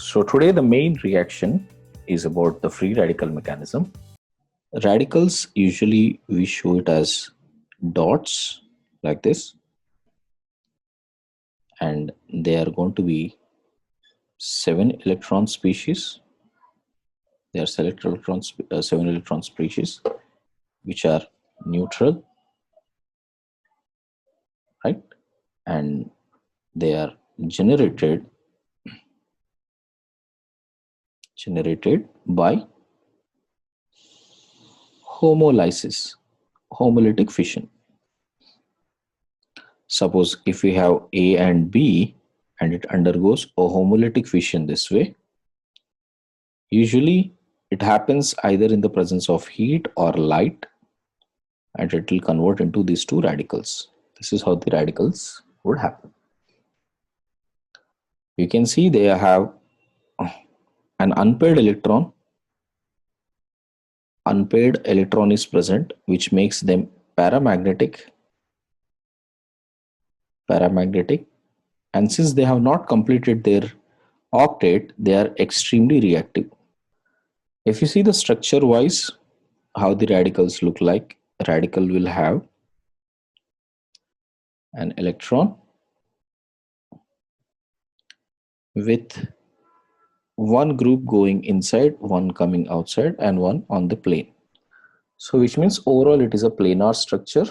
So today the main reaction is about the free radical mechanism. Radicals, usually we show it as dots like this, and they are going to be 7 electron species. They are 7 electron species which are neutral, right? And they are generated by homolysis, homolytic fission. Suppose if we have A and B and it undergoes a homolytic fission this way, usually it happens either in the presence of heat or light, and it will convert into these two radicals. This is how the radicals would happen. You can see they have an unpaired electron. Unpaired electron is present, which makes them paramagnetic. And since they have not completed their octet, they are extremely reactive. If you see the structure wise, how the radicals look like, a radical will have an electron with one group going inside, one coming outside, and one on the plane. So which means overall it is a planar structure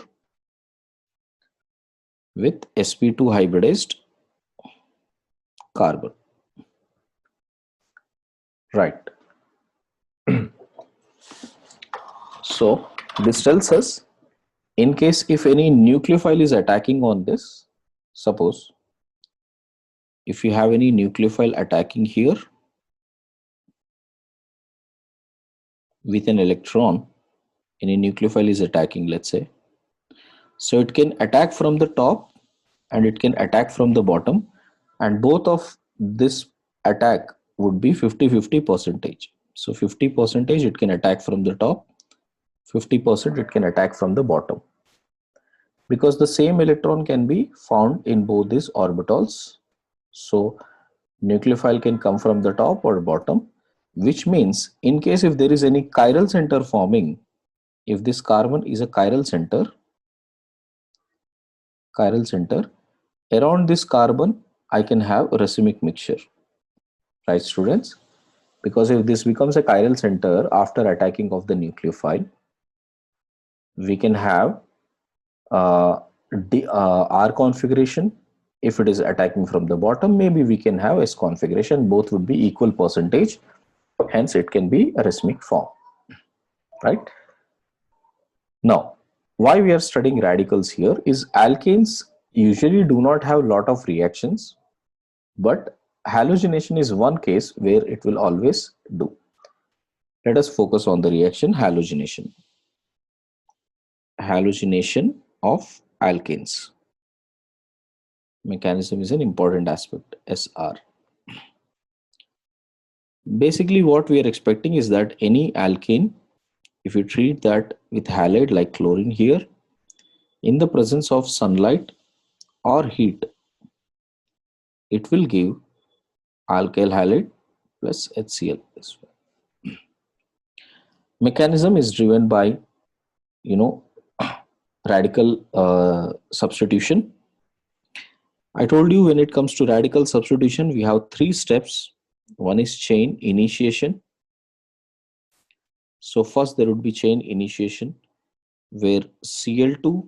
with sp2 hybridized carbon. Right. So this tells us, in case if any nucleophile is attacking on this, suppose if you have any nucleophile attacking here with an electron, any nucleophile is attacking, let's say, so it can attack from the top and it can attack from the bottom, and both of this attack would be 50-50 percentage. So 50% it can attack from the top, 50% it can attack from the bottom, because the same electron can be found in both these orbitals. So nucleophile can come from the top or bottom, which means in case if there is any chiral center forming, if this carbon is a chiral center, around this carbon I can have a racemic mixture, right students? Because if this becomes a chiral center after attacking of the nucleophile, we can have R configuration. If it is attacking from the bottom, maybe we can have S configuration. Both would be equal percentage, hence it can be a racemic form, right? Now, why we are studying radicals here is alkanes usually do not have a lot of reactions, but halogenation is one case where it will always do. Let us focus on the reaction halogenation. Halogenation of alkanes. Mechanism is an important aspect, SR. Basically what we are expecting is that any alkane, if you treat that with halide like chlorine here, in the presence of sunlight or heat, it will give alkyl halide plus HCl this way. Mechanism is driven by, radical substitution. I told you when it comes to radical substitution, we have 3 steps. One is chain initiation. So first there would be chain initiation, where Cl2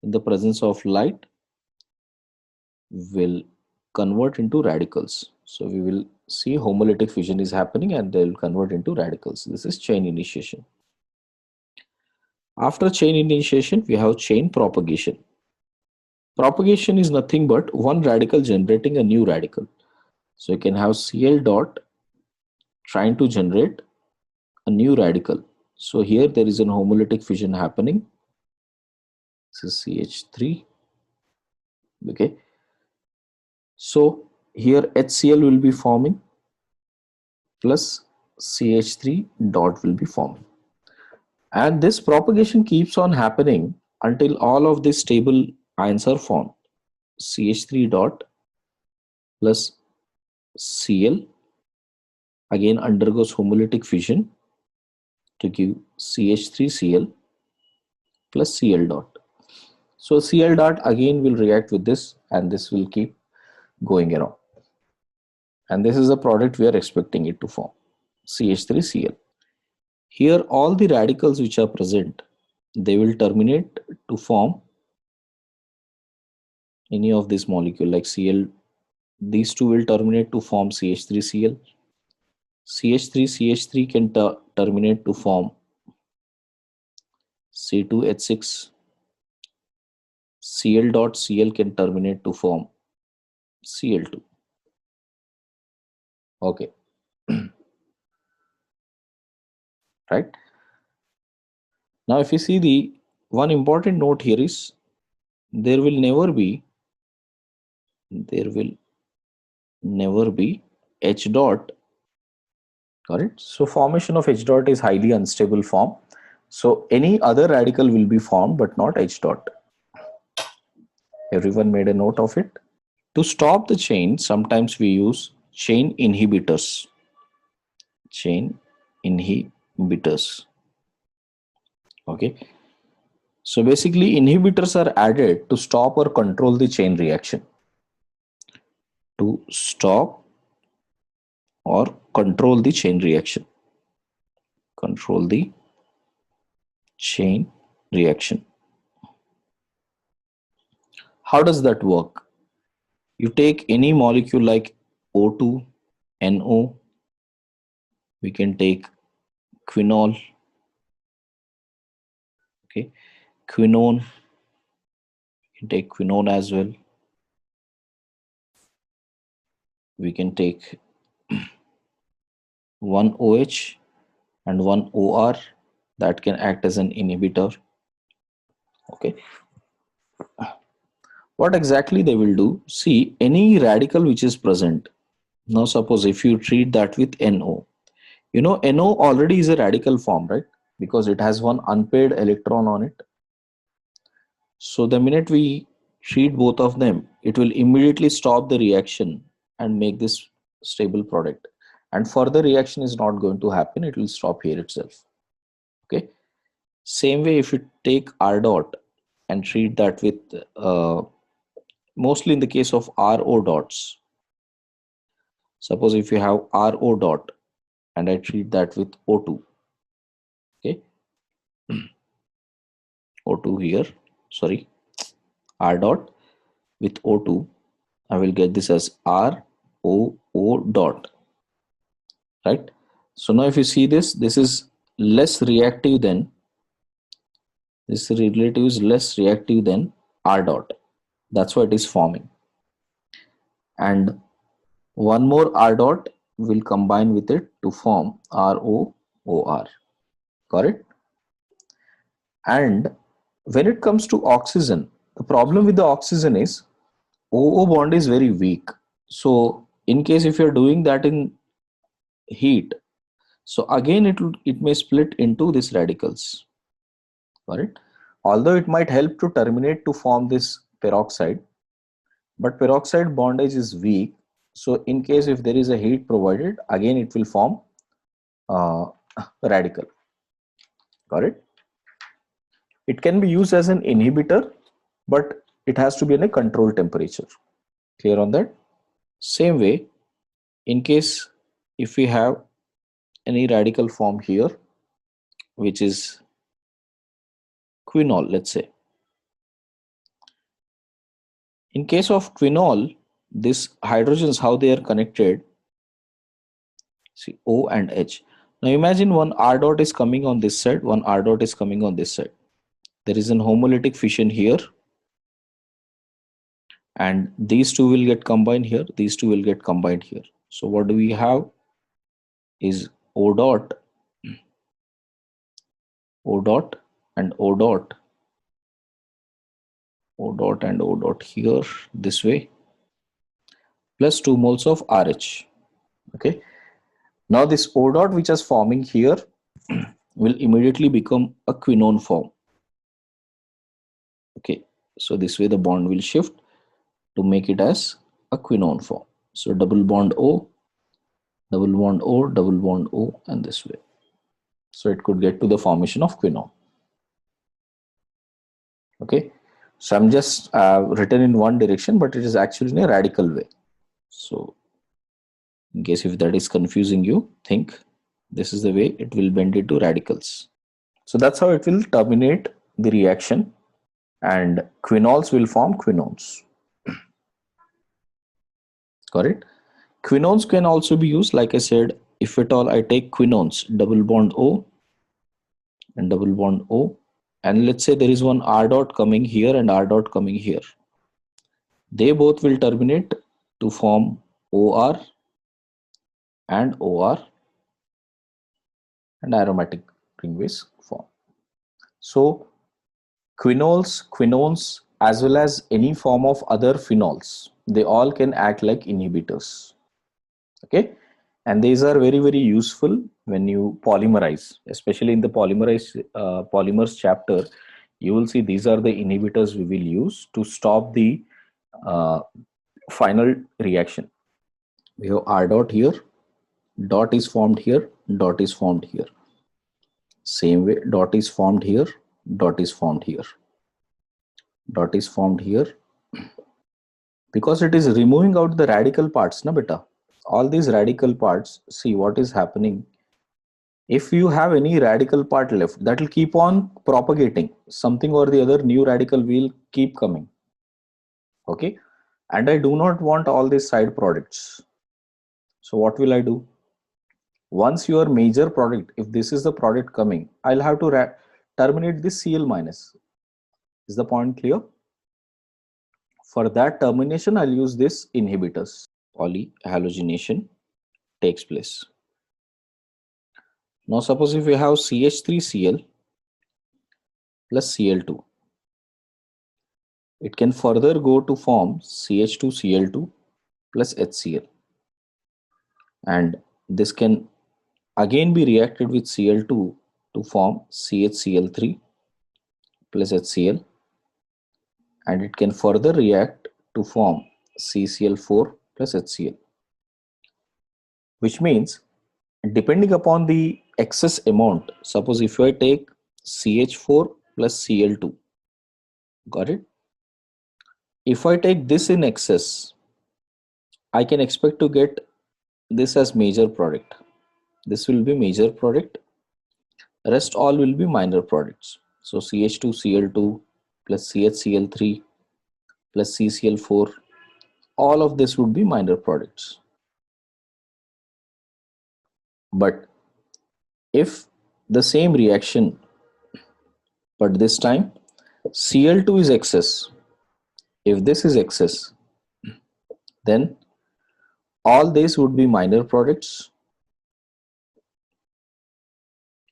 in the presence of light will convert into radicals. So we will see homolytic fission is happening and they will convert into radicals. This is chain initiation. After chain initiation, we have chain propagation. Propagation is nothing but one radical generating a new radical. So you can have Cl dot trying to generate a new radical. So here there is an homolytic fission happening. This is CH3. Okay. So here HCl will be forming plus CH3 dot will be forming. And this propagation keeps on happening until all of these stable ions are formed. CH3 dot plus Cl again undergoes homolytic fission to give CH3Cl plus Cl dot. So Cl dot again will react with this and this will keep going around. And this is the product we are expecting it to form, CH3Cl. Here all the radicals which are present, they will terminate to form any of this molecule like Cl. These two will terminate to form CH3Cl. CH3 can terminate to form C2H6. Cl dot Cl can terminate to form Cl2. Okay, right. Now if you see, the one important note here is there will never be H dot, correct? So formation of H dot is highly unstable form. So any other radical will be formed but not H dot. Everyone made a note of it. To stop the chain, sometimes we use chain inhibitors. Chain inhibitors. Okay. So basically inhibitors are added to stop or control the chain reaction. To stop or control the chain reaction. Control the chain reaction. How does that work? You take any molecule like O2, NO, we can take quinol, okay, quinone, we can take quinone as well. We can take one OH and one OR that can act as an inhibitor. Okay. What exactly they will do? See, any radical which is present. Now suppose if you treat that with NO. You know, NO already is a radical form, right? Because it has one unpaired electron on it. So the minute we treat both of them, it will immediately stop the reaction and make this stable product. And further reaction is not going to happen. It will stop here itself. Okay. Same way, if you take R dot and treat that with, mostly in the case of RO dots. Suppose if you have RO dot and I treat that with O2. Okay. O2 here, sorry, R dot with O2, I will get this as ROO dot, right? So now if you see this, this is less reactive than, this relative is less reactive than R dot. That's why it is forming. And one more R dot will combine with it to form ROOR, correct? And when it comes to oxygen, the problem with the oxygen is OO bond is very weak. So in case if you're doing that in heat, so again it may split into these radicals, correct? Although it might help to terminate to form this peroxide, but peroxide bondage is weak. So in case if there is a heat provided, again it will form radical, correct? It can be used as an inhibitor, but it has to be in a controlled temperature. Clear on that? Same way, in case if we have any radical form here, which is quinol, let's say. In case of quinol, these hydrogens, how they are connected, see O and H. Now imagine one R dot is coming on this side, one R dot is coming on this side. There is an homolytic fission here, and these two will get combined here, these two will get combined here. So what do we have is O dot, O dot and O dot, O dot and O dot here this way, plus 2 moles of RH. Okay. Now this O dot which is forming here will immediately become a quinone form. Okay. So this way the bond will shift to make it as a quinone form. So double bond O, double bond O, double bond O, and this way. So it could get to the formation of quinone. Okay. So I'm just written in one direction, but it is actually in a radical way. So in case if that is confusing you, think this is the way it will bend into radicals. So that's how it will terminate the reaction, and quinols will form quinones. Correct? Quinones can also be used, like I said, if at all I take quinones, double bond O and double bond O, and let's say there is one R dot coming here and R dot coming here. They both will terminate to form OR and OR, and aromatic ring base form. So quinols, quinones, as well as any form of other phenols, they all can act like inhibitors. Okay, and these are very, very useful when you polymerize, especially in the polymers chapter. You will see these are the inhibitors we will use to stop the uh, final reaction. We have R dot here, dot is formed here, dot is formed here. Same way, dot is formed here, dot is formed here, dot is formed here, because it is removing out the radical parts, na beta. All these radical parts, see what is happening. If you have any radical part left, that will keep on propagating. Something or the other new radical will keep coming. Okay, and I do not want all these side products. So what will I do? Once your major product, if this is the product coming, I'll have to terminate this Cl minus. Is the point clear? For that termination, I'll use this inhibitors. Polyhalogenation takes place. Now suppose if you have CH3Cl plus Cl2, it can further go to form CH2Cl2 plus HCl, and this can again be reacted with Cl2 to form CHCl3 plus HCl, and it can further react to form CCl4 plus HCl, which means depending upon the excess amount, suppose if I take CH4 plus Cl2, got it? If I take this in excess, I can expect to get this as major product. This will be major product, rest all will be minor products. So CH2Cl2 plus CHCl3 plus CCl4, all of this would be minor products. But if the same reaction, but this time Cl2 is excess, if this is excess, then all these would be minor products.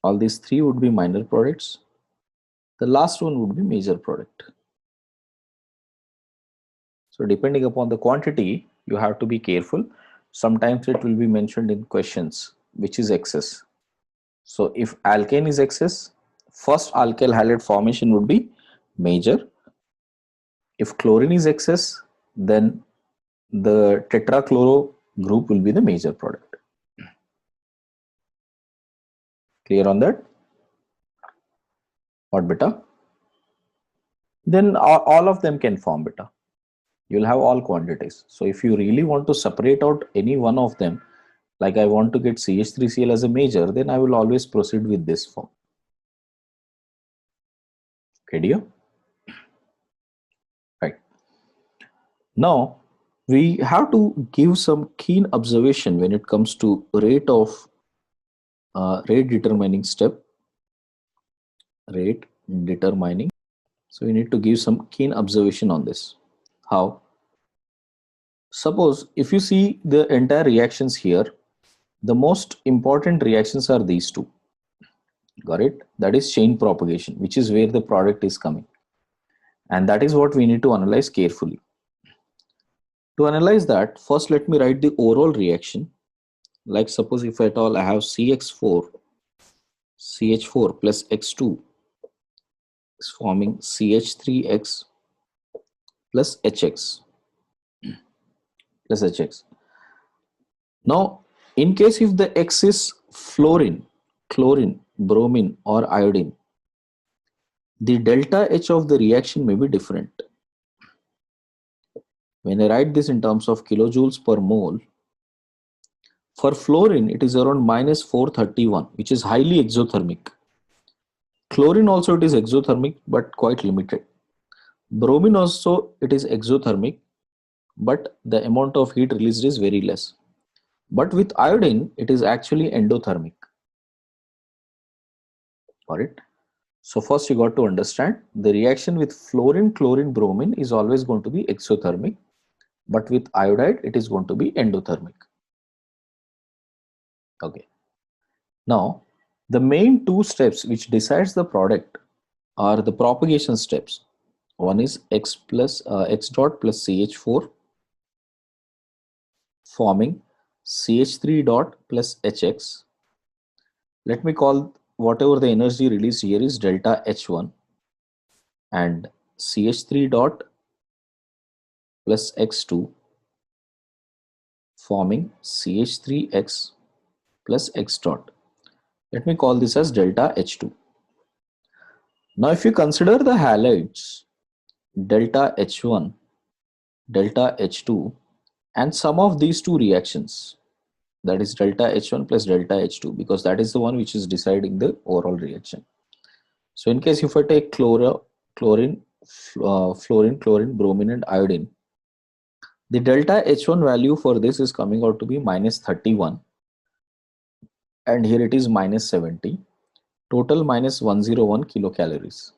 All these three would be minor products. The last one would be major product. So depending upon the quantity, you have to be careful. Sometimes it will be mentioned in questions, which is excess. So if alkane is excess, first alkyl halide formation would be major. If chlorine is excess, then the tetrachloro group will be the major product. Clear on that? What beta? Then all of them can form beta. You'll have all quantities. So if you really want to separate out any one of them, like I want to get CH3Cl as a major, then I will always proceed with this form. Okay, dear? Right. Now, we have to give some keen observation when it comes to rate determining step, rate determining. So we need to give some keen observation on this. How? Suppose if you see the entire reactions here, the most important reactions are these two. Got it? That is chain propagation, which is where the product is coming. And that is what we need to analyze carefully. To analyze that, first let me write the overall reaction. Like suppose if at all I have CH4 plus X2 is forming CH3X plus HX plus HX. Now, in case if the X is fluorine, chlorine, bromine or iodine, the delta H of the reaction may be different. When I write this in terms of kilojoules per mole, for fluorine it is around minus 431, which is highly exothermic. Chlorine also it is exothermic but quite limited. Bromine also it is exothermic, but the amount of heat released is very less. But with iodine, it is actually endothermic. Got it? So first you got to understand the reaction with fluorine, chlorine, bromine is always going to be exothermic, but with iodide, it is going to be endothermic. Okay. Now, the main two steps which decides the product are the propagation steps. One is X dot plus CH4 forming CH3 dot plus HX. Let me call whatever the energy released here is delta H1, and CH3 dot plus X2 forming CH3X plus X dot. Let me call this as delta H2. Now if you consider the halides delta H1, delta H2 and sum of these two reactions, that is delta H1 plus delta H2, because that is the one which is deciding the overall reaction. So in case if I take fluorine, chlorine, bromine and iodine, the delta H1 value for this is coming out to be minus 31, and here it is minus 70, total minus 101 kilocalories.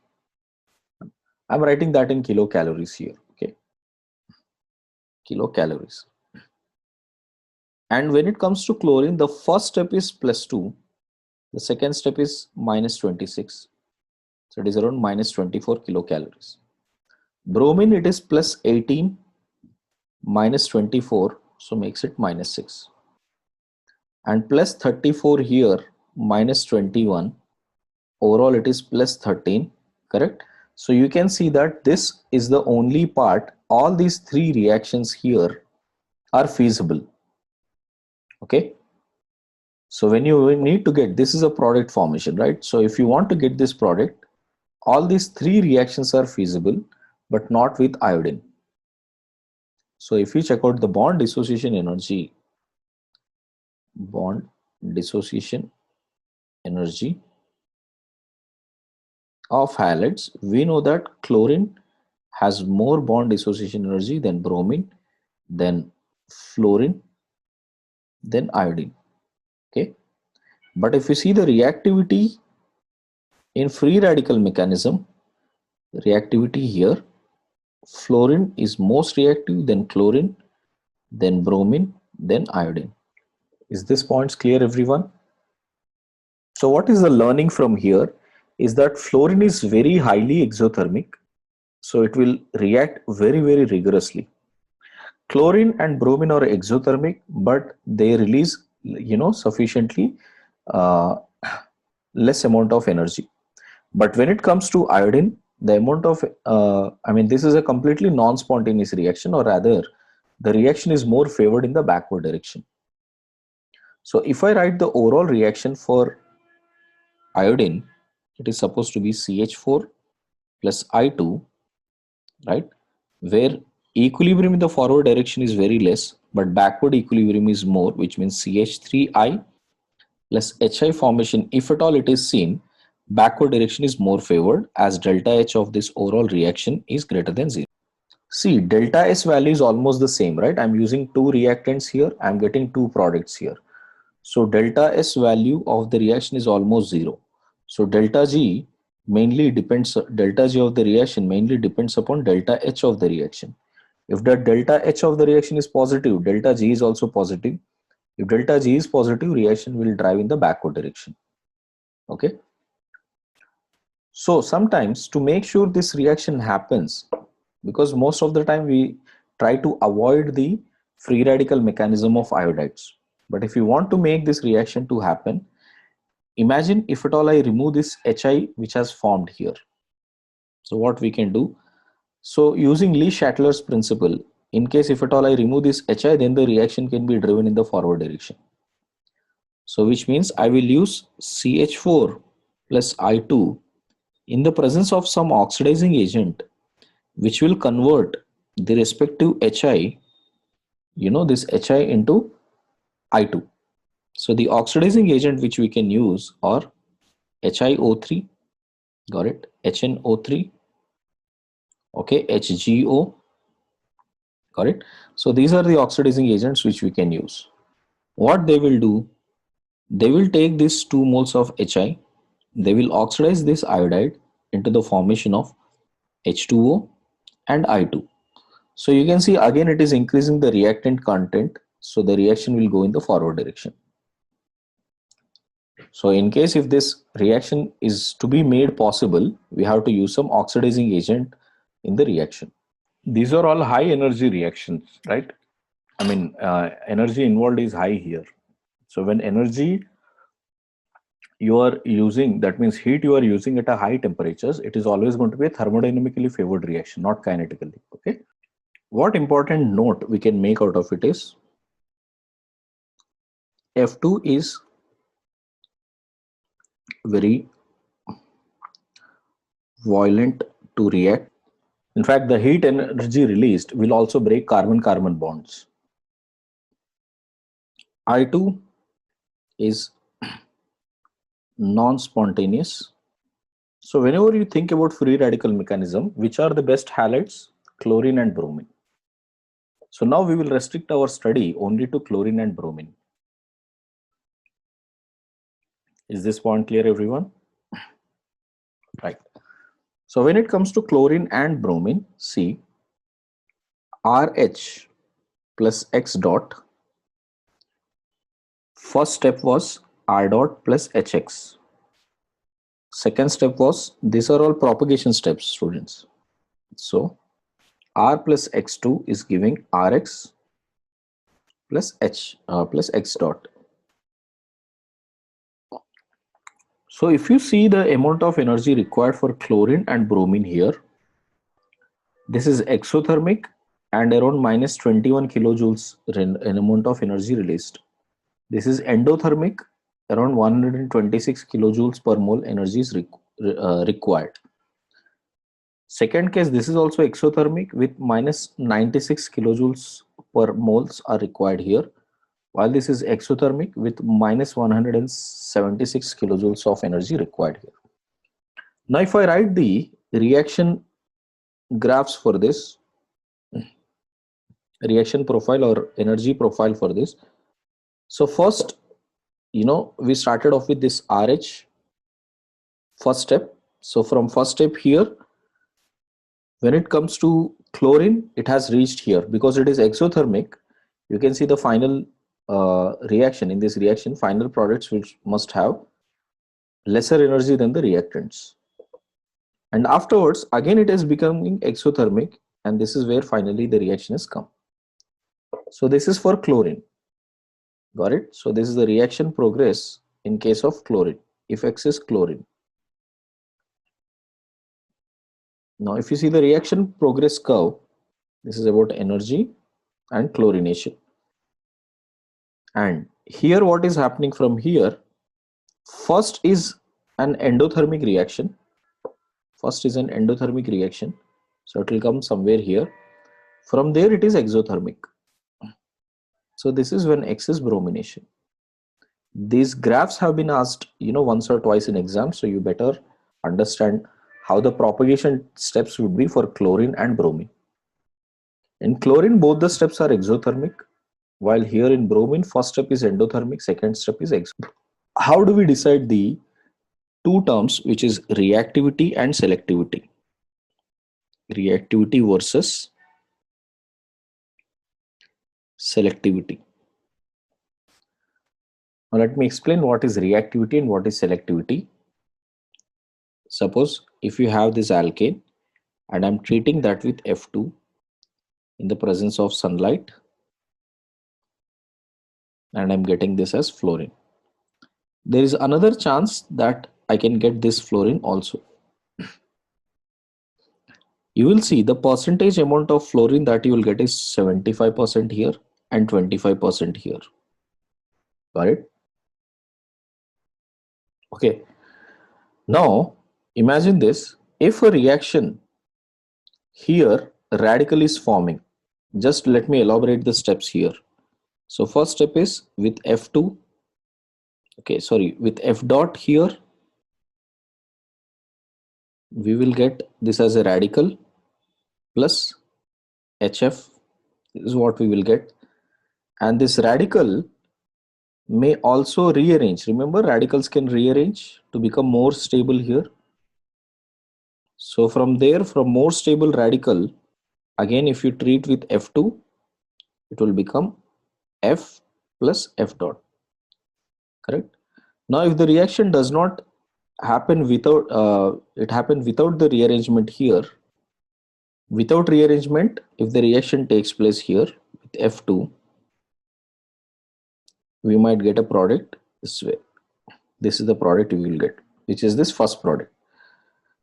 I'm writing that in kilocalories here, okay, kilocalories. And when it comes to chlorine, the first step is plus 2, the second step is minus 26, so it is around minus 24 kilocalories. Bromine, it is plus 18, minus 24, so makes it minus 6. And plus 34 here, minus 21, overall it is plus 13, correct? So you can see that this is the only part, all these three reactions here are feasible, okay? So when you need to get, this is a product formation, right? So if you want to get this product, all these three reactions are feasible, but not with iodine. So if you check out the bond dissociation energy of halides, we know that chlorine has more bond dissociation energy than bromine, then fluorine, then iodine, okay? But if you see the reactivity in free radical mechanism, reactivity here, fluorine is most reactive, then chlorine, then bromine, then iodine. Is this points clear, everyone? So what is the learning from here is that fluorine is very highly exothermic, so it will react very, very rigorously. Chlorine and bromine are exothermic, but they release, sufficiently uh, less amount of energy. But when it comes to iodine, the amount of, this is a completely non-spontaneous reaction, or rather, the reaction is more favored in the backward direction. So if I write the overall reaction for iodine, it is supposed to be CH4 plus I2, right? Where equilibrium in the forward direction is very less, but backward equilibrium is more, which means CH3I plus HI formation, if at all it is seen, backward direction is more favored as delta H of this overall reaction is greater than 0. See, delta S value is almost the same, right? I'm using two reactants here. I'm getting two products here. So delta S value of the reaction is almost 0. So delta G of the reaction mainly depends upon delta H of the reaction. If the delta H of the reaction is positive, delta G is also positive. If delta G is positive, reaction will drive in the backward direction. Okay. So sometimes to make sure this reaction happens, because most of the time we try to avoid the free radical mechanism of iodides. But if you want to make this reaction to happen, imagine if at all I remove this HI which has formed here. So what we can do? So using Lee-Shatler's principle, In case if at all I remove this Hi, then the reaction can be driven in the forward direction. So which means I will use CH4 plus I2 in the presence of some oxidizing agent which will convert the respective Hi, this Hi into I2. So the oxidizing agent which we can use are HiO3, got it, HNO3, okay, HGO, got it. So these are the oxidizing agents which we can use. What they will do, they will take these 2 moles of Hi, they will oxidize this iodide into the formation of H2O and I2. So you can see again it is increasing the reactant content, so the reaction will go in the forward direction. So in case if this reaction is to be made possible, we have to use some oxidizing agent in the reaction. These are all high energy reactions, right? I mean, energy involved is high here. So when energy you are using, that means heat you are using at a high temperatures, it is always going to be a thermodynamically favored reaction, not kinetically. Okay. What important note we can make out of it is F2 is very violent to react. In fact, the heat energy released will also break carbon-carbon bonds. I2 is non-spontaneous. So whenever you think about free radical mechanism, which are the best halides? Chlorine and bromine. So now we will restrict our study only to chlorine and bromine. Is this point clear, everyone? Right. So when it comes to chlorine and bromine, see, RH plus X dot, first step was R dot plus HX. Second step was, these are all propagation steps, students. So R plus X2 is giving Rx plus plus X dot. So if you see the amount of energy required for chlorine and bromine here, this is exothermic and around minus 21 kilojoules an amount of energy released. This is endothermic, around 126 kilojoules per mole energy is required. Second case, this is also exothermic with minus 96 kilojoules per moles are required here, while this is exothermic with minus 176 kilojoules of energy required here. Now if I write the reaction graphs for this, reaction profile or energy profile for this. So first, we started off with this RH, first step. So from first step here, when it comes to chlorine, it has reached here because it is exothermic. You can see the final reaction. In this reaction, final products which must have lesser energy than the reactants. And afterwards, again it is becoming exothermic, and this is where finally the reaction has come. So this is for chlorine. Got it? So this is the reaction progress in case of chlorine, if X is chlorine. Now if you see the reaction progress curve, this is about energy and chlorination. And here what is happening from here, first is an endothermic reaction. First is an endothermic reaction. So it will come somewhere here. From there it is exothermic. So this is when X is bromination. These graphs have been asked, once or twice in exam. So you better understand how the propagation steps would be for chlorine and bromine. In chlorine, both the steps are exothermic, while here in bromine, first step is endothermic, second step is exothermic. How do we decide the two terms, which is reactivity and selectivity? Reactivity versus selectivity. Now let me explain what is reactivity and what is selectivity. Suppose if you have this alkane and I'm treating that with F2 in the presence of sunlight, and I'm getting this as fluorine. There is another chance that I can get this fluorine also. you will see the percentage amount of fluorine that you will get is 75% here and 25% here. Got it? Okay. Now imagine this. If a reaction here, a radical is forming. Just let me elaborate the steps here. So first step is with F2. Okay, sorry, with F dot here, we will get this as a radical plus HF is what we will get. And this radical may also rearrange. Remember, radicals can rearrange to become more stable here. So from there, from more stable radical, again, if you treat with F2, it will become F plus F dot. Correct? Now, if the reaction does not happen without, it happened without the rearrangement here, without rearrangement, if the reaction takes place here with F2, we might get a product this way. This is the product we will get, which is this first product.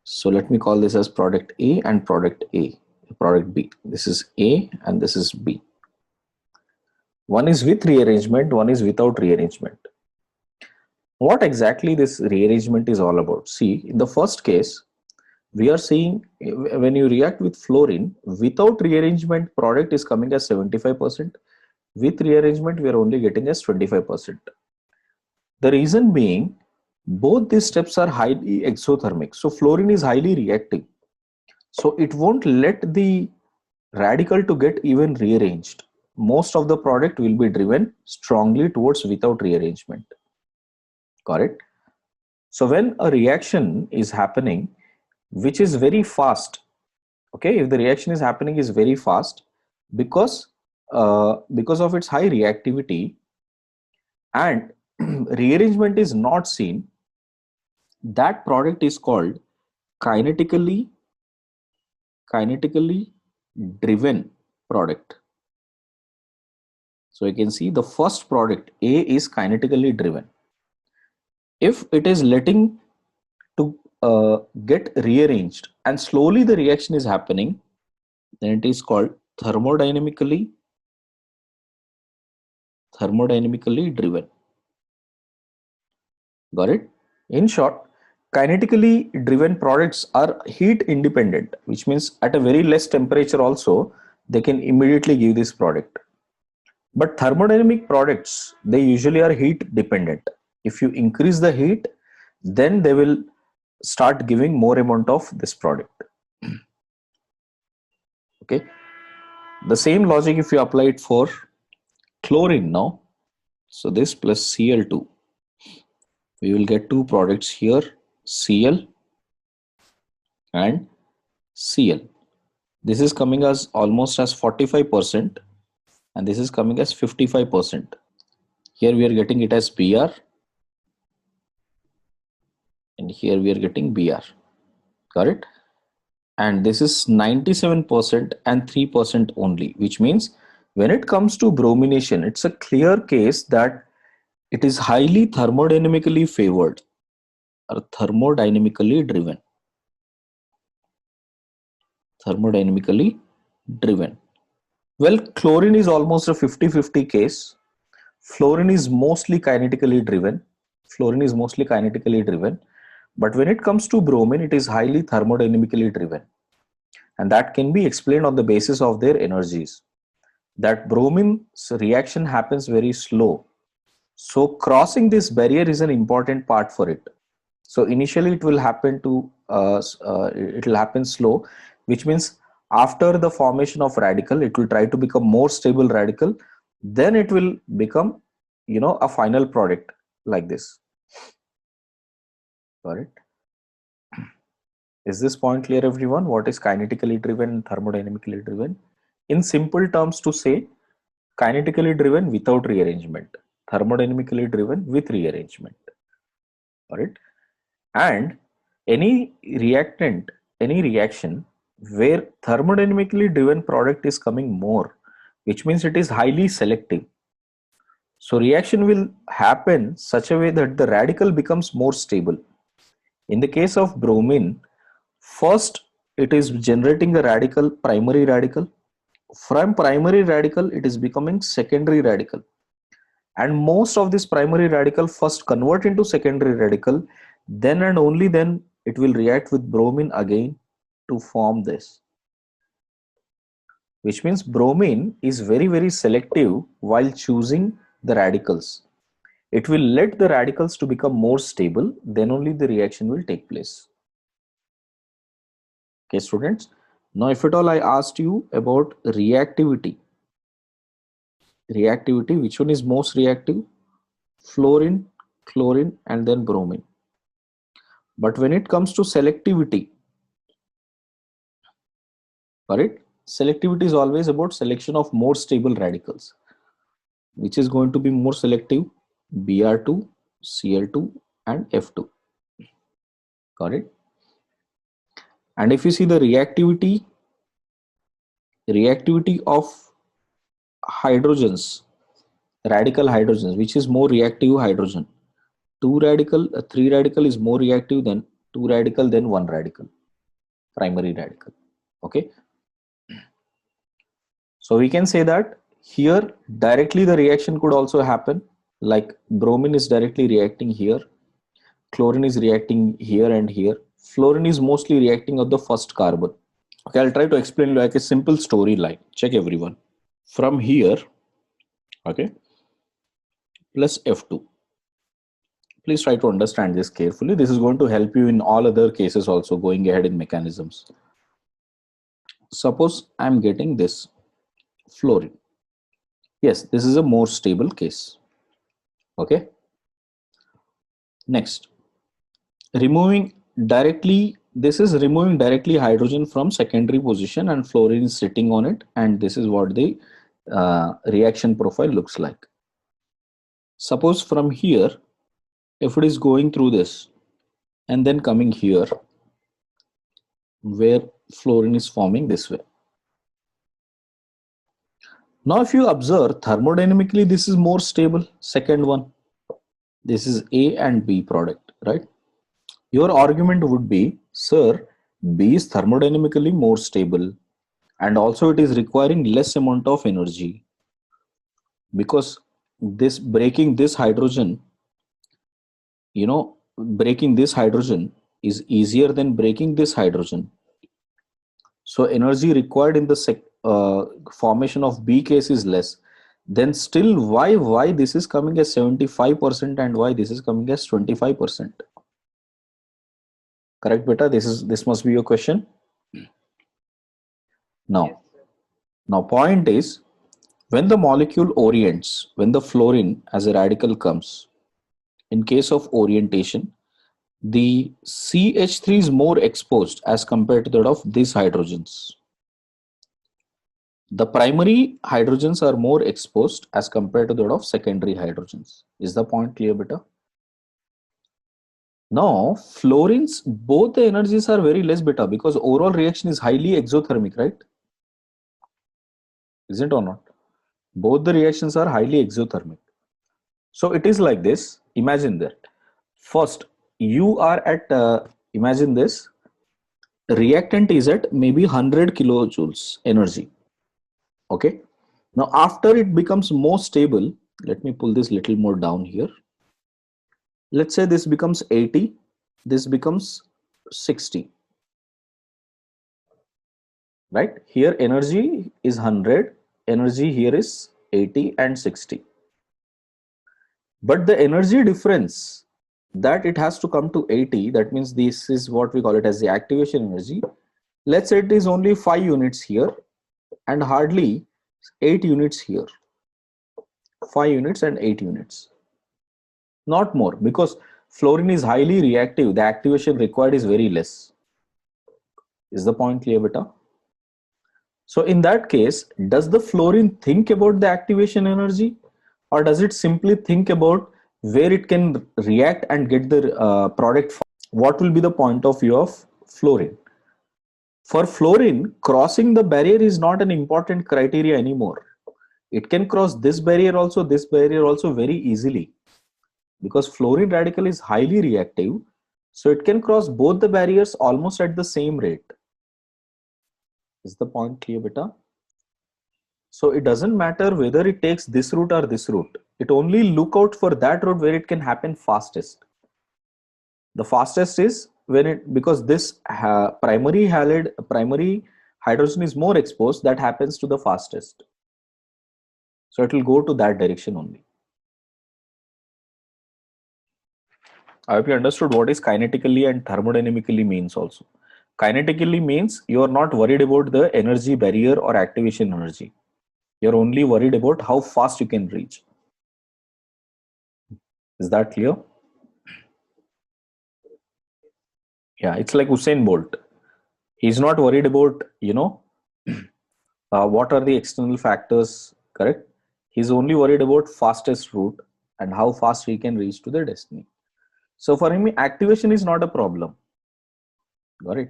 So let me call this as product A and product A, product B. This is A and this is B. One is with rearrangement, one is without rearrangement. What exactly this rearrangement is all about? See, in the first case, we are seeing when you react with fluorine, without rearrangement, product is coming as 75%. With rearrangement, we are only getting as 25%. The reason being, both these steps are highly exothermic. So fluorine is highly reactive. So it won't let the radical to get even rearranged. Most of the product will be driven strongly towards without rearrangement. Correct? So when a reaction is happening, which is very fast, okay, if the reaction is happening is very fast because of its high reactivity and rearrangement is not seen, that product is called kinetically driven product. So you can see the first product A is kinetically driven. If it is letting to get rearranged and slowly the reaction is happening, then it is called thermodynamically driven. Got it? In short, kinetically driven products are heat independent, which means at a very less temperature also they can immediately give this product. But thermodynamic products, they usually are heat dependent. If you increase the heat, then they will start giving more amount of this product. Okay, the same logic if you apply it for chlorine now. So this plus Cl2, we will get two products here, Cl and Cl. This is coming as almost as 45% and this is coming as 55%. Here we are getting it as Br and here we are getting Br. Got it? And this is 97% and 3% only, which means when it comes to bromination, it's a clear case that it is highly thermodynamically favored or thermodynamically driven. Thermodynamically driven. Well, chlorine is almost a 50-50 case. Fluorine is mostly kinetically driven. But when it comes to bromine, it is highly thermodynamically driven. And that can be explained on the basis of their energies. That bromine's reaction happens very slow. So crossing this barrier is an important part for it. So initially it will happen slow, which means after the formation of radical, it will try to become more stable radical. Then it will become, a final product like this. Got it? Is this point clear, everyone? What is kinetically driven and thermodynamically driven? In simple terms to say, kinetically driven without rearrangement, thermodynamically driven with rearrangement. All right. And any reaction where thermodynamically driven product is coming more, which means it is highly selective. So reaction will happen such a way that the radical becomes more stable. In the case of bromine, first it is generating a radical, primary radical. From primary radical, it is becoming secondary radical. And most of this primary radical first convert into secondary radical, then and only then it will react with bromine again to form this. Which means bromine is very selective while choosing the radicals. It will let the radicals to become more stable, then only the reaction will take place. Okay, students. Now, if at all I asked you about reactivity, which one is most reactive? Fluorine, chlorine, and then bromine. But when it comes to selectivity, correct? Selectivity is always about selection of more stable radicals, which is going to be more selective, Br2, Cl2, and F2. Correct? And if you see the reactivity of hydrogens, radical hydrogens, which is more reactive hydrogen. 3 radical is more reactive than 2 radical than 1 radical, primary radical. Okay. So we can say that here directly the reaction could also happen, like bromine is directly reacting here, chlorine is reacting here and here, fluorine is mostly reacting on the first carbon. Okay, I'll try to explain like a simple storyline. Check everyone. From here, okay, plus F2. Please try to understand this carefully. This is going to help you in all other cases also going ahead in mechanisms. Suppose I'm getting this fluorine. Yes, this is a more stable case. Okay. Next, removing directly, this is removing directly hydrogen from secondary position and fluorine is sitting on it, and this is what the reaction profile looks like. Suppose from here, if it is going through this and then coming here where fluorine is forming this way. Now if you observe thermodynamically, this is more stable, second one. This is A and B product, right? Your argument would be, sir, B is thermodynamically more stable and also it is requiring less amount of energy because this breaking this hydrogen, breaking this hydrogen is easier than breaking this hydrogen. So energy required in the formation of B case is less. Then still why this is coming as 75% and why this is coming as 25%? Correct, beta? This must be your question. Now, point is, when the molecule orients, when the fluorine as a radical comes, in case of orientation, the CH3 is more exposed as compared to that of these hydrogens. The primary hydrogens are more exposed as compared to that of secondary hydrogens. Is the point clear, beta? Now, fluorines, both the energies are very less, beta, because overall reaction is highly exothermic, right? Isn't or not? Both the reactions are highly exothermic. So it is like this. Imagine that. First, you are at, imagine this, reactant is at maybe 100 kilojoules energy. Okay. Now, after it becomes more stable, let me pull this little more down here. Let's say this becomes 80, this becomes 60. Right? Here energy is 100, energy here is 80 and 60. But the energy difference that it has to come to 80, that means this is what we call it as the activation energy. Let's say it is only 5 units here and hardly 8 units here. 5 units and 8 units. Not more, because fluorine is highly reactive. The activation required is very less. Is the point clear, beta? So in that case, does the fluorine think about the activation energy, or does it simply think about where it can react and get the product? What will be the point of view of fluorine? For fluorine, crossing the barrier is not an important criteria anymore. It can cross this barrier also very easily, because fluorine radical is highly reactive, so it can cross both the barriers almost at the same rate. Is the point clear, beta? So it doesn't matter whether it takes this route or this route. It only look out for that route where it can happen fastest. The fastest is when it, because this primary hydrogen is more exposed, that happens to the fastest. So it will go to that direction only. I hope you understood what is kinetically and thermodynamically means also. Kinetically means you are not worried about the energy barrier or activation energy. You're only worried about how fast you can reach. Is that clear? Yeah, it's like Usain Bolt. He's not worried about, what are the external factors, correct? He's only worried about fastest route and how fast he can reach to the destiny. So for him, activation is not a problem. Got it?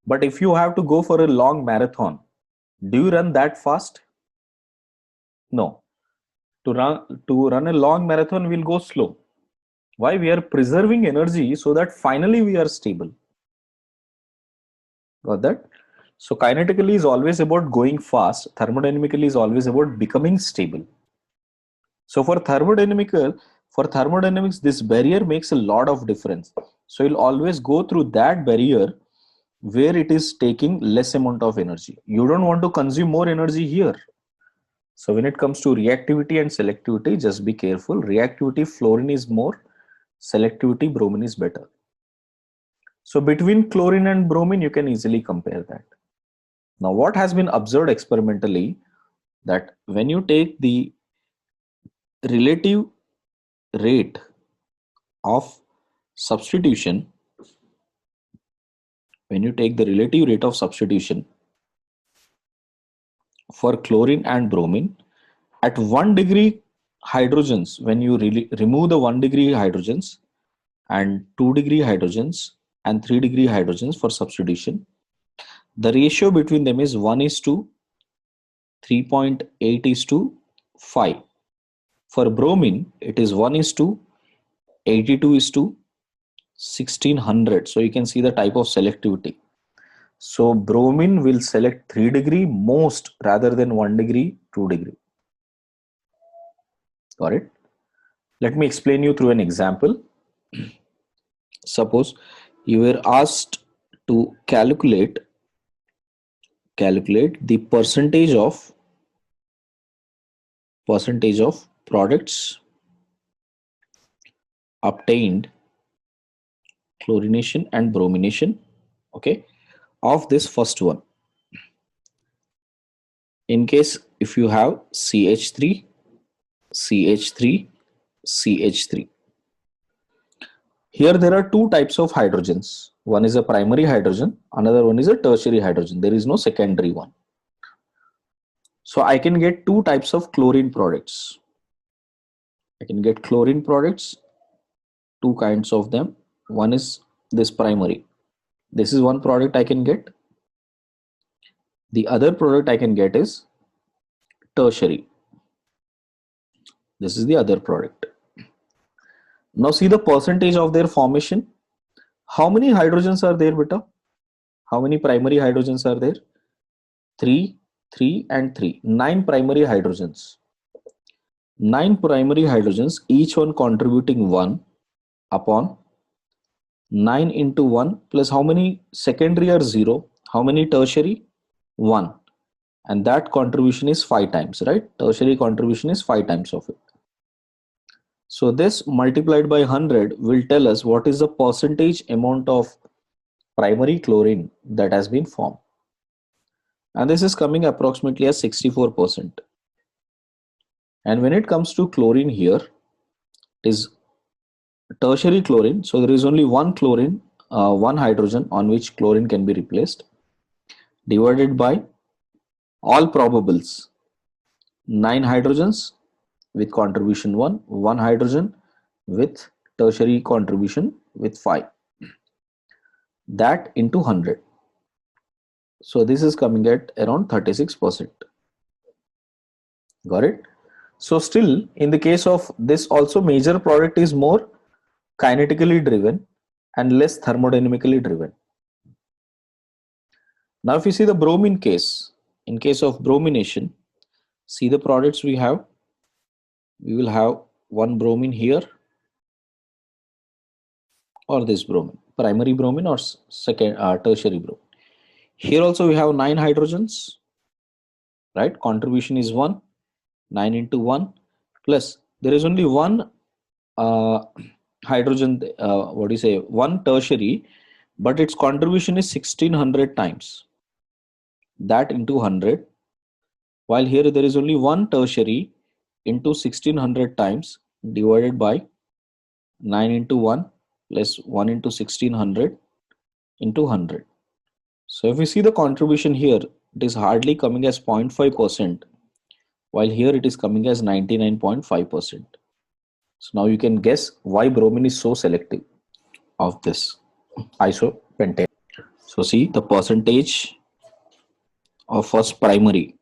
But if you have to go for a long marathon, do you run that fast? No. To run a long marathon, we'll go slow. Why? We are preserving energy so that finally we are stable. Got that? So kinetically is always about going fast. Thermodynamically is always about becoming stable. So for thermodynamics, this barrier makes a lot of difference. So you'll always go through that barrier where it is taking less amount of energy. You don't want to consume more energy here. So when it comes to reactivity and selectivity, just be careful. Reactivity, fluorine is more. Selectivity, bromine is better. So between chlorine and bromine, you can easily compare that. Now, what has been observed experimentally, that when you take the relative rate of substitution, when you take the relative rate of substitution for chlorine and bromine, at 1 degree hydrogens, when you remove the 1 degree hydrogens and 2 degree hydrogens and 3 degree hydrogens for substitution, the ratio between them is 1 is to 3.8 is to 5. For bromine, it is 1 is to 82 is to 1600. So you can see the type of selectivity. So bromine will select 3 degree most rather than 1 degree, 2 degree. Got it? Let me explain you through an example. Suppose you were asked to calculate the percentage of products obtained chlorination and bromination, okay, of this first one. In case if you have CH3, CH3, CH3. Here there are two types of hydrogens. One is a primary hydrogen, another one is a tertiary hydrogen. There is no secondary one. So I can get two types of chlorine products. I can get chlorine products, two kinds of them. One is this primary. This is one product I can get. The other product I can get is tertiary. This is the other product. Now see the percentage of their formation. How many hydrogens are there, beta? How many primary hydrogens are there? 3, 3 and 3. 9 primary hydrogens. 9 primary hydrogens, each one contributing 1 upon 9 into 1 plus how many secondary are 0? How many tertiary? 1. And that contribution is 5 times, right? Tertiary contribution is 5 times of it. So this multiplied by 100 will tell us what is the percentage amount of primary chlorine that has been formed. And this is coming approximately as 64%. And when it comes to chlorine here, it is tertiary chlorine. So there is only one chlorine, one hydrogen on which chlorine can be replaced, divided by all probables. 9 hydrogens with contribution 1, 1 hydrogen with tertiary contribution with 5. That into 100. So this is coming at around 36%. Got it? So still in the case of this also, major product is more kinetically driven and less thermodynamically driven. Now if you see the bromine case, in case of bromination, see the products we have. We will have one bromine here, or this bromine, primary bromine or second tertiary bromine. Here also we have 9 hydrogens, right? Contribution is 1, 9 into 1, plus there is only one uh, hydrogen, what do you say, one tertiary, but its contribution is 1600 times, that into 100, while here there is only one tertiary into 1600 times divided by 9 into 1 plus 1 into 1600 into 100. So if we see the contribution here, it is hardly coming as 0.5%, while here it is coming as 99.5%. So now you can guess why bromine is so selective of this isopentane. So see the percentage of first primary.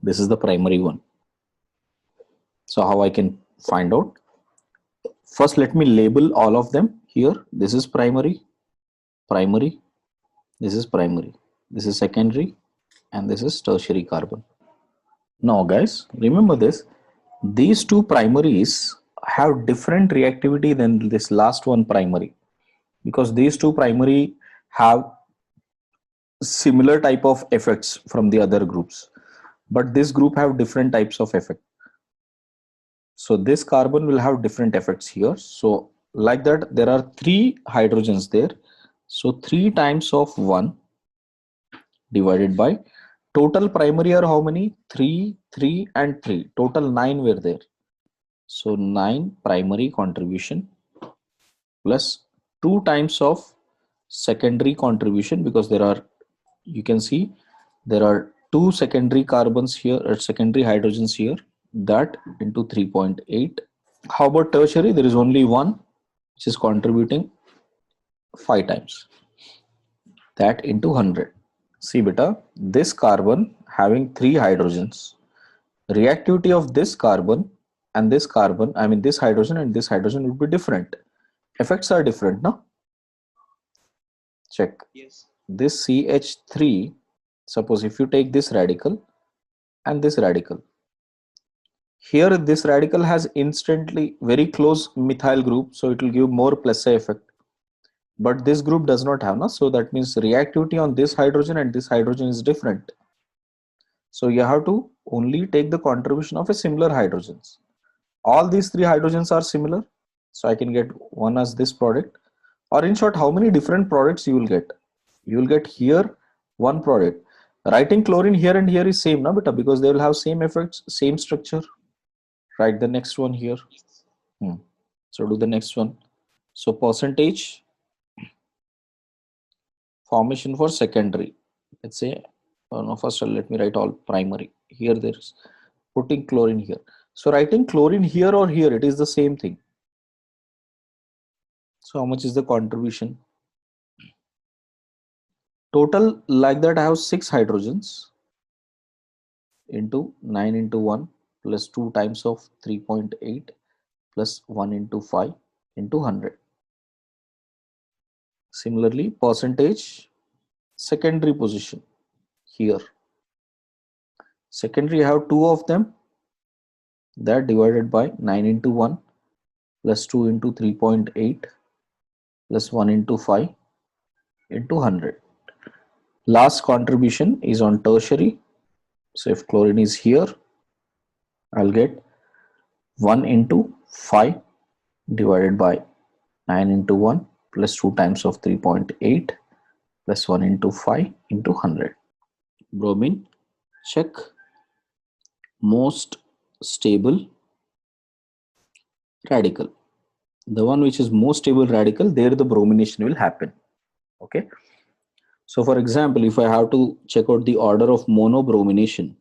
This is the primary one. So how I can find out? First, let me label all of them here. This is primary, primary, this is primary, this is secondary, and this is tertiary carbon. Now guys, remember this, these two primaries have different reactivity than this last one primary, because these two primary have similar type of effects from the other groups, but this group have different types of effect. So this carbon will have different effects here. So like that, there are 3 hydrogens there. So 3 times of 1 divided by total primary are how many? 3, 3 and 3. Total 9 were there. So 9 primary contribution plus 2 times of secondary contribution, because there are, you can see there are 2 secondary carbons here or secondary hydrogens here, that into 3.8. How about tertiary? There is only one which is contributing 5 times, that into 100. See beta, this carbon having 3 hydrogens, reactivity of this carbon and this carbon, I mean this hydrogen and this hydrogen would be different. Effects are different, no? Check. Yes. This CH3, suppose if you take this radical and this radical, here this radical has instantly very close methyl group, so it will give more plus A effect. But this group does not have, no? So that means reactivity on this hydrogen and this hydrogen is different. So you have to only take the contribution of a similar hydrogens. All these 3 hydrogens are similar, so I can get one as this product. Or in short, how many different products you will get? You will get here one product. Writing chlorine here and here is same, na beta, because they will have same effects, same structure. Write the next one here. So do the next one. So percentage formation for secondary. Let's say, no, first let me write all primary. Here there is putting chlorine here. So writing chlorine here or here, it is the same thing. So how much is the contribution? Total like that I have 6 hydrogens into 9 into 1 plus 2 times of 3.8 plus 1 into 5 into 100. Similarly, percentage secondary position here. Secondary I have 2 of them, that divided by 9 into 1 plus 2 into 3.8 plus 1 into 5 into 100. Last contribution is on tertiary. So if chlorine is here, I'll get 1 into 5 divided by 9 into 1 plus 2 times of 3.8 plus 1 into 5 into 100. Bromine, check most stable radical. The one which is most stable radical, there the bromination will happen. Okay. So for example, if I have to check out the order of monobromination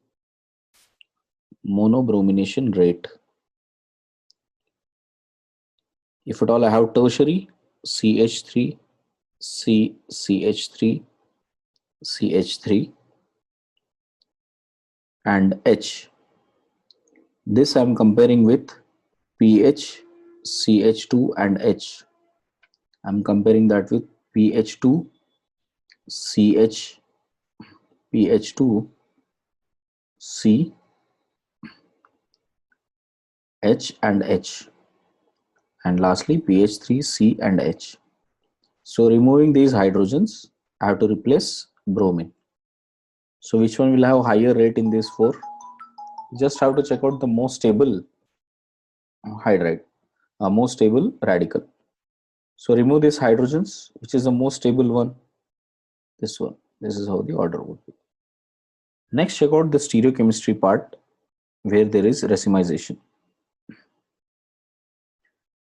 rate, if at all I have tertiary, CH3, CH3, CH3 and H. This I am comparing with pH, CH2 and H. I am comparing that with pH2, CH pH2 C H and H, and lastly pH3 C and H. So removing these hydrogens, I have to replace bromine. So which one will have higher rate in these four? Just have to check out the most stable hydride, most stable radical. So remove these hydrogens, which is the most stable one. This one. This is how the order would be. Next, check out the stereochemistry part where there is racemization.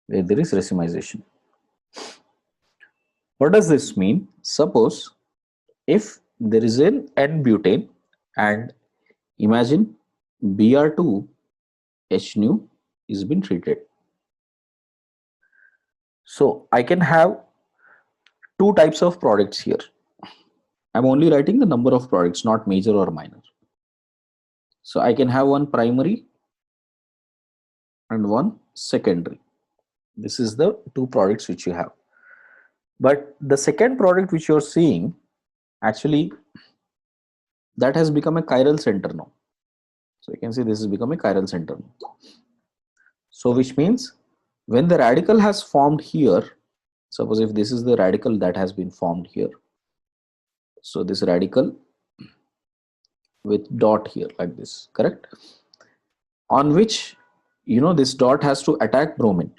Where there is racemization. What does this mean? Suppose if there is an N-butane and imagine Br2 H nu is been treated. So I can have two types of products here. I'm only writing the number of products, not major or minor. So I can have one primary and one secondary. This is the two products which you have. But the second product which you're seeing, actually, that has become a chiral center now. So you can see this has become a chiral center now. So which means when the radical has formed here, suppose if this is the radical that has been formed here. So this radical with dot here like this, correct? On which, this dot has to attack bromine.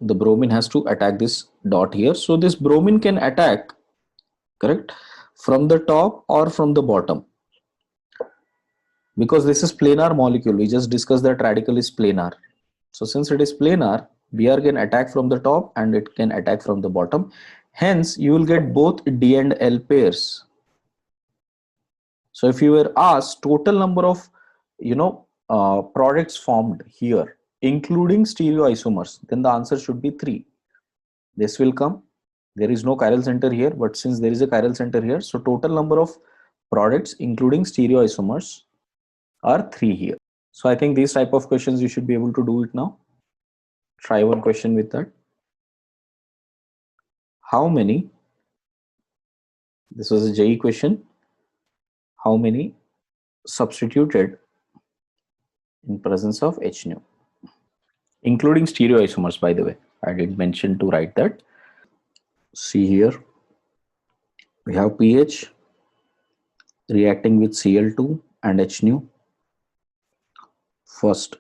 The bromine has to attack this dot here. So this bromine can attack, correct, from the top or from the bottom. Because this is planar molecule, we just discussed that radical is planar. So since it is planar, Br can attack from the top and it can attack from the bottom. Hence, you will get both D and L pairs. So if you were asked total number of, products formed here, including stereoisomers, then the answer should be 3. This will come. There is no chiral center here, but since there is a chiral center here, so total number of products, including stereoisomers, are 3 here. So I think these type of questions you should be able to do it now. Try one question with that. How many, this was a JE question, how many substituted in presence of H nu, including stereoisomers, by the way. I did mention to write that. See here, we have pH reacting with Cl2 and H nu. First,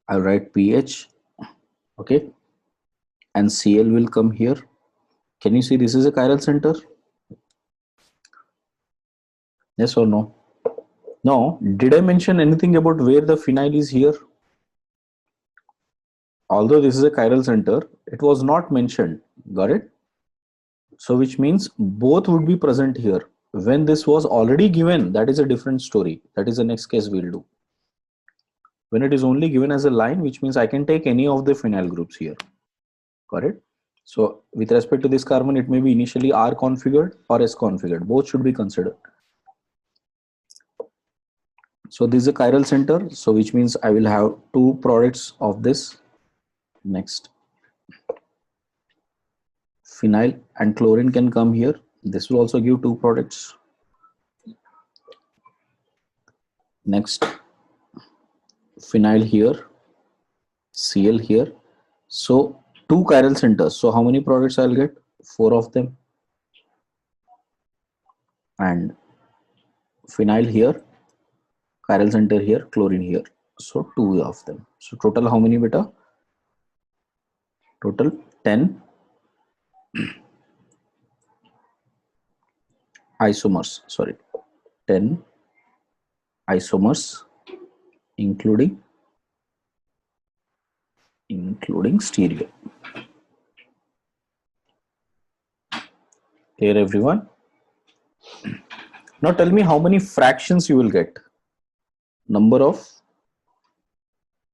I'll write pH, okay, and Cl will come here. Can you see this is a chiral center? Yes or no? No. Did I mention anything about where the phenyl is here? Although this is a chiral center, it was not mentioned. Got it? So which means both would be present here. When this was already given, that is a different story. That is the next case we'll do. When it is only given as a line, which means I can take any of the phenyl groups here. Got it? So with respect to this carbon, it may be initially R configured or S configured. Both should be considered. So this is a chiral center. So which means I will have two products of this. Next, phenyl and chlorine can come here. This will also give two products. Next, phenyl here, Cl here. So two chiral centers. So how many products I'll get? 4 of them. And phenyl here, chiral center here, chlorine here. So 2 of them. So total how many beta? Total 10 isomers. Sorry, 10 isomers, including stereo. Here everyone. Now tell me how many fractions you will get. Number of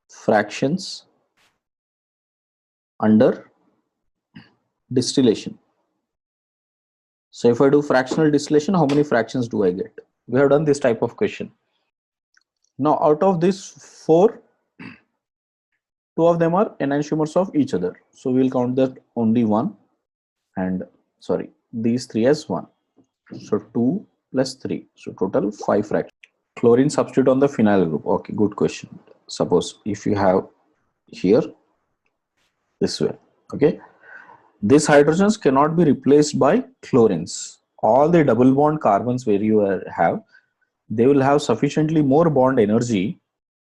fractions under distillation. So if I do fractional distillation, how many fractions do I get? We have done this type of question. Now out of these 4, 2 of them are enantiomers of each other. So we will count that only one, and sorry, these 3 as 1. So 2 plus 3. So total 5 fractions. Chlorine substitute on the phenyl group. Okay, good question. Suppose if you have here this way, okay, these hydrogens cannot be replaced by chlorines. All the double bond carbons where you have, they will have sufficiently more bond energy,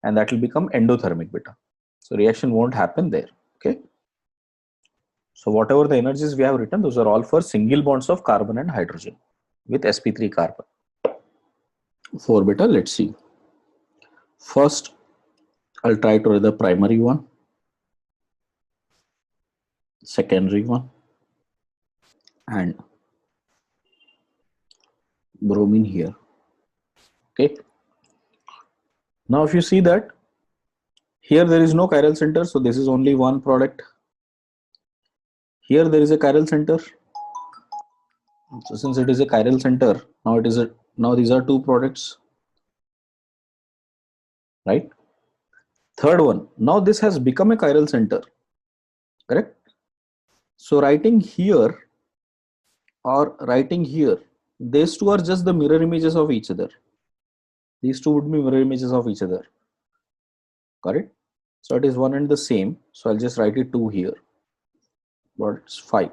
and that will become endothermic beta. So reaction won't happen there. Okay. So whatever the energies we have written, those are all for single bonds of carbon and hydrogen with sp3 carbon. 4 beta, let's see. First, I'll try to write the primary one, secondary one, and bromine here. Okay. Now, if you see that here there is no chiral center, so this is only one product. Here there is a chiral center. So since it is a chiral center, now these are two products, right? Third one, now this has become a chiral center, correct? So writing here or writing here, these two are just the mirror images of each other. These two would be mirror images of each other, correct? So it is one and the same. So I'll just write it 2 here, but it's 5.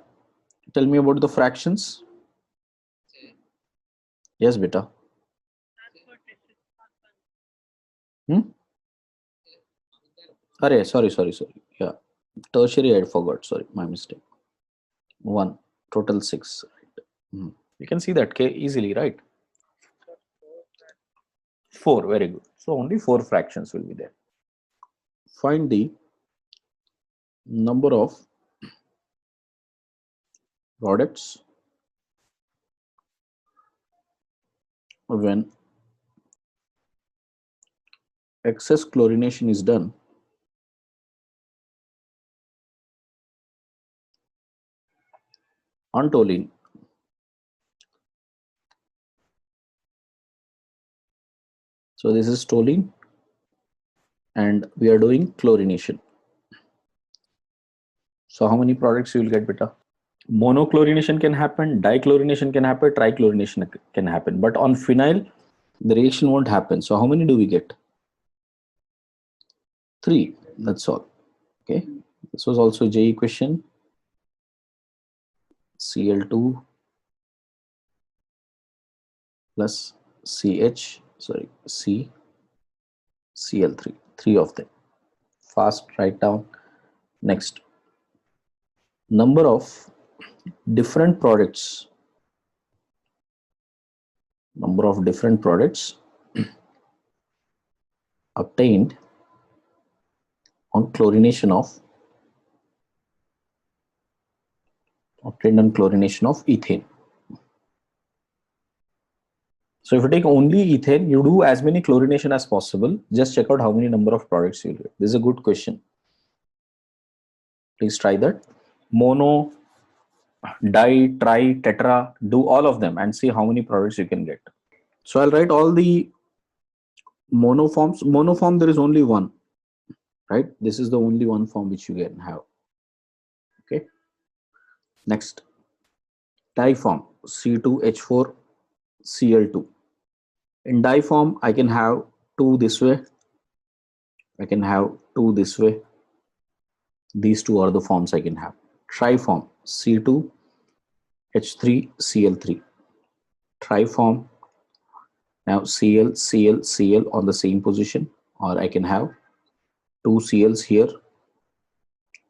Tell me about the fractions. Yes, beta. Array, sorry. Yeah, tertiary I forgot. Sorry, my mistake. 1, total 6. Right. You can see that K easily, right? 4, very good. So only 4 fractions will be there. Find the number of products when excess chlorination is done on toluene. So this is toluene and we are doing chlorination. So how many products you will get, beta? Monochlorination can happen, dichlorination can happen, trichlorination can happen, but on phenyl the reaction won't happen. So how many do we get? 3, that's all. Okay, this was also JE question. Cl2 plus Cl3, 3 of them. Fast, write down. Next, number of different products obtained on chlorination of ethane. So if you take only ethane, you do as many chlorination as possible. Just check out how many number of products you get. This is a good question. Please try that. Mono, di, tri, tetra, do all of them and see how many products you can get. So I'll write all the monoforms. Monoform, there is only one, right? This is the only one form which you can have. Okay. Next, diform, C2H4Cl2. In diform, I can have 2 this way. I can have 2 this way. These two are the forms I can have. Triform, C2H3Cl3. Triform, now Cl on the same position, or I can have 2 Cls here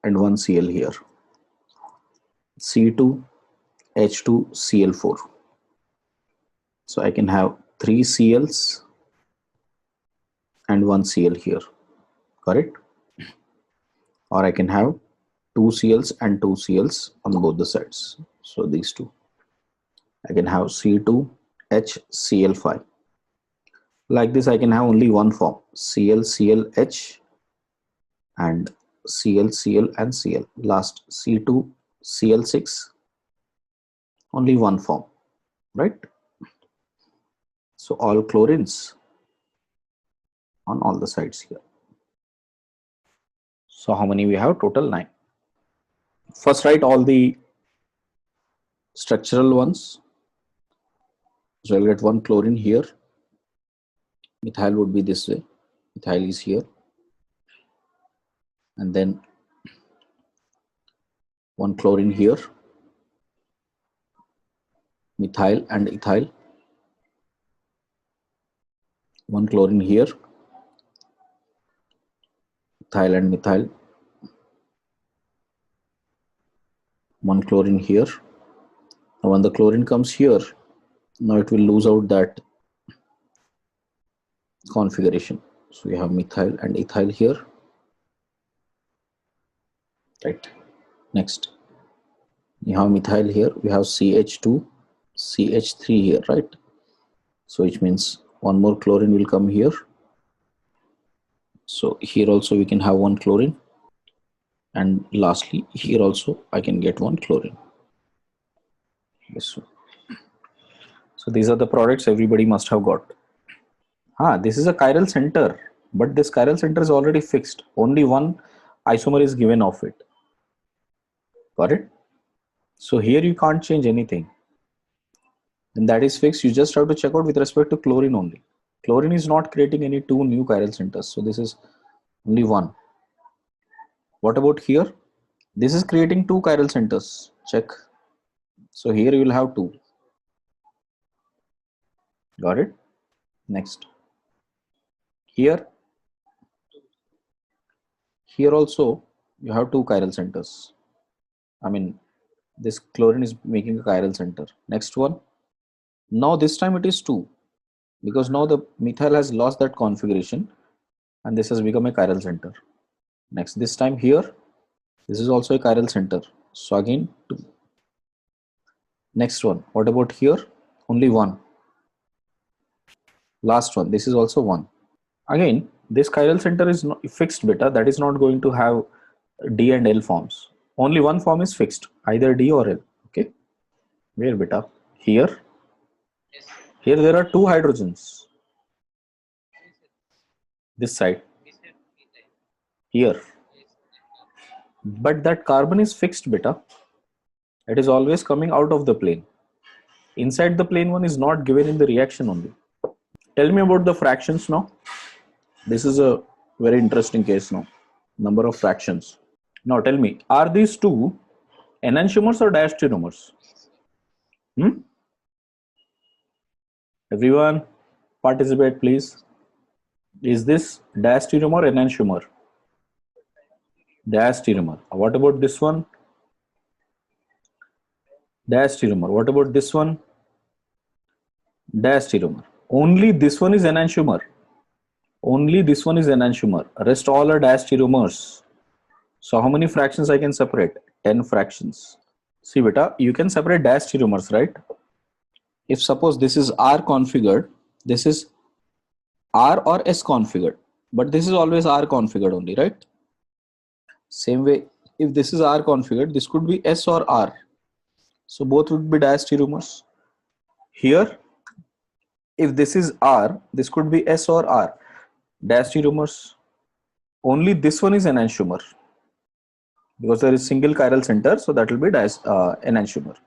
and 1 Cl here. C2H2Cl4. So I can have 3 Cls and 1 Cl here, correct? Or I can have 2 Cls and 2 Cls on both the sides. So these two. I can have C2HCl5. Like this, I can have only one form, ClClH and ClCl and Cl. Last, C2Cl6, only one form, right? So all chlorines on all the sides here. So how many we have? Total 9. First write all the structural ones. So I'll get one chlorine here. Methyl would be this way. Methyl is here. And then one chlorine here. Methyl and ethyl. One chlorine here. Ethyl and methyl. One chlorine here. Now when the chlorine comes here, now it will lose out that configuration. So we have methyl and ethyl here. Right. Next, you have methyl here. We have CH2, CH3 here, right? So which means one more chlorine will come here. So here also we can have one chlorine. And lastly, here also I can get one chlorine. This one. So these are the products everybody must have got. This is a chiral center, but this chiral center is already fixed. Only one isomer is given of it. Got it? So here you can't change anything. And that is fixed. You just have to check out with respect to chlorine only. Chlorine is not creating any two new chiral centers. So this is only one. What about here? This is creating two chiral centers. Check. So here you will have two. Got it? Next. Here also you have two chiral centers. I mean, this chlorine is making a chiral center. Next one. Now this time it is two, because now the methyl has lost that configuration and this has become a chiral center. Next, this time here, this is also a chiral center. So again, two. Next one. What about here? Only one. Last one. This is also one. Again, this chiral center is not fixed beta. That is not going to have D and L forms. Only one form is fixed, either D or L. Okay. Where beta? Here. Here there are two hydrogens. This side. Here. But that carbon is fixed beta. It is always coming out of the plane. Inside the plane one is not given in the reaction only. Tell me about the fractions now. This is a very interesting case now. Number of fractions. Now tell me, are these two enantiomers or diastereomers? Everyone participate please. Is this diastereomer or enantiomer? Diastereomer. What about this one? Diastereomer. What about this one? Diastereomer. Only this one is enantiomer. Only this one is enantiomer. Rest all are diastereomers. So how many fractions I can separate? 10 fractions. See beta, you can separate diastereomers, right? If suppose this is R configured, this is R or S configured, but this is always R configured only, right? Same way, if this is R configured, this could be S or R. So both would be diastereomers. Here, if this is R, this could be S or R. Diastereomers. Only this one is enantiomer, because there is single chiral center, so that will be enantiomer.